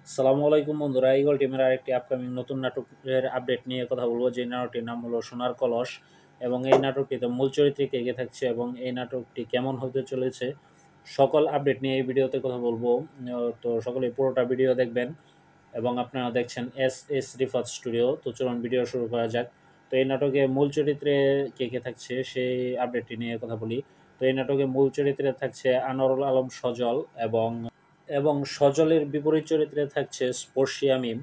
আসসালামু আলাইকুম বন্ধুরা, ইগল টিমের আরেকটি আপকামিং নতুন নাটকের আপডেট নিয়ে কথা বলবো। যে নাটকটির নাম হলো সোনার কলস এবং এই নাটকটিতে মূল চরিত্রে কে কে থাকছে এবং এই নাটকটি কেমন হতে চলেছে সকল আপডেট নিয়ে এই ভিডিওতে কথা বলবো। তো সকলে পুরোটা ভিডিও দেখবেন এবং আপনারা দেখছেন এস এস রিফাত স্টুডিও। তো চলুন ভিডিও শুরু করা যাক। তো এই নাটকে মূল চরিত্রে কে কে থাকছে সেই আপডেটটি নিয়ে কথা বলি। তো এই নাটকে মূল চরিত্রে থাকছে আনোয়ারুল আলম সজল এবং সজলের বিপরীত চরিত্রে থাকছে স্পর্শী মিম।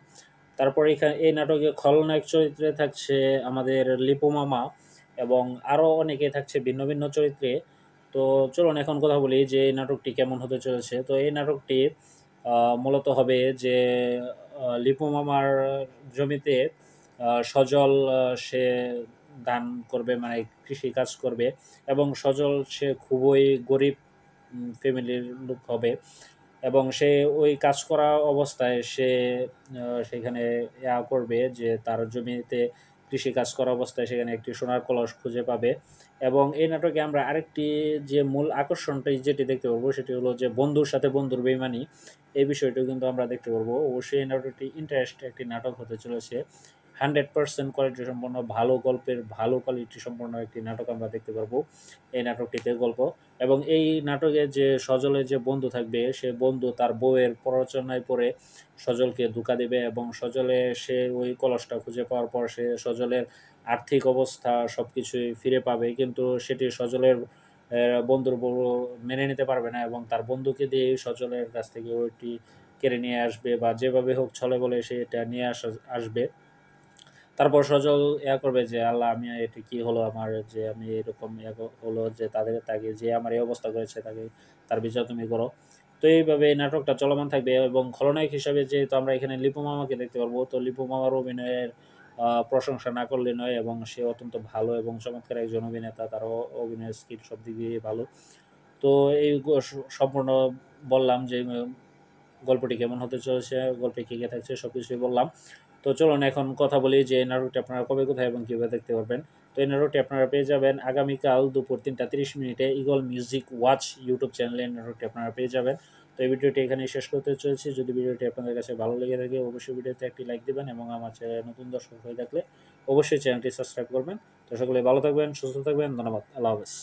তারপর এখানে এই নাটকে খলনায়ক চরিত্রে থাকছে আমাদের লিপু মামা এবং আরও অনেকে থাকছে ভিন্ন ভিন্ন চরিত্রে। তো চলুন এখন কথা বলি যে এই নাটকটি কেমন হতে চলেছে। তো এই নাটকটি মূলত হবে যে লিপু মামার জমিতে সজল সে ধান করবে, মানে কৃষি কাজ করবে এবং সজল সে খুবই গরিব ফ্যামিলির লোক হবে এবং সে ওই কাজ করা অবস্থায় সে সেখানে করবে যে তার জমিতে কৃষি কাজ করা অবস্থায় সেখানে একটি সোনার কলস খুঁজে পাবে। এবং এই নাটকে আমরা আরেকটি যে মূল আকর্ষণটা যেটি দেখতে পারবো সেটি হলো যে বন্ধুর সাথে বন্ধুর বেইমানি, এই বিষয়টিও কিন্তু আমরা দেখতে পারবো। অবশ্যই এই নাটকটি ইন্টারেস্ট একটি নাটক হতে চলেছে। 100% কোয়ালিটি সম্পন্ন ভালো গল্পের ভালো কোয়ালিটি সম্পন্ন একটি নাটক আমরা দেখতে পারবো এই নাটকটিতে গল্প। এবং এই নাটকে যে সজলের যে বন্ধু থাকবে সে বন্ধু তার বউয়ের প্ররোচনায় পড়ে সজলকে ধোঁকা দেবে এবং সজলে সে ওই কলসটা খুঁজে পাওয়ার পর সে সজলের আর্থিক অবস্থা সব কিছুই ফিরে পাবে, কিন্তু সেটি সজলের বন্ধুর বউ মেনে নিতে পারবে না এবং তার বন্ধুকে দিয়ে সজলের কাছ থেকে ওইটি কেড়ে নিয়ে আসবে বা যেভাবে হোক ছলে বলে সে এটা নিয়ে আসবে। তারপর সজল করবে যে আল্লাহ আমি এটা কি হলো আমার, যে আমি এরকম হলো যে তাকে যে আমার এই অবস্থা করেছে তাকে তার বিচার তুমি করো। তো এইভাবে এই নাটকটা চলমান থাকবে এবং খলনায়ক হিসাবে যেহেতু আমরা এখানে লিপু মামাকে দেখতে পারবো, তো লিপু মামার অভিনয়ের প্রশংসা না করলে নয় এবং সে অত্যন্ত ভালো এবং চমৎকার একজন অভিনেতা, তার অভিনয়ের স্কিল সব দিক দিয়ে ভালো। তো এই সম্পূর্ণ বললাম যে গল্পটি কেমন হতে চলেছে, গল্পে কে কে থাকছে সব কিছুই বললাম। তো চলুন এখন কথা বলি যে এই নাটকটি আপনারা কবে কোথায় এবং কীভাবে দেখতে পারবেন। তো এই নাটকটি আপনারা পেয়ে যাবেন আগামীকাল দুপুর 3টা 30 মিনিটে ইগল মিউজিক ওয়াচ ইউটিউব চ্যানেলে এই নাটকটি আপনারা পেয়ে যাবেন। তো এই ভিডিওটি এখানেই শেষ করতে চলেছি। যদি ভিডিওটি আপনাদের কাছে ভালো লেগে থাকে অবশ্যই ভিডিওতে একটি লাইক দেবেন এবং আমার চ্যানেলে নতুন দর্শক হয়ে থাকলে অবশ্যই চ্যানেলটি সাবস্ক্রাইব করবেন। তো সকলে ভালো থাকবেন, সুস্থ থাকবেন, ধন্যবাদ, আল্লাহ হাফেজ।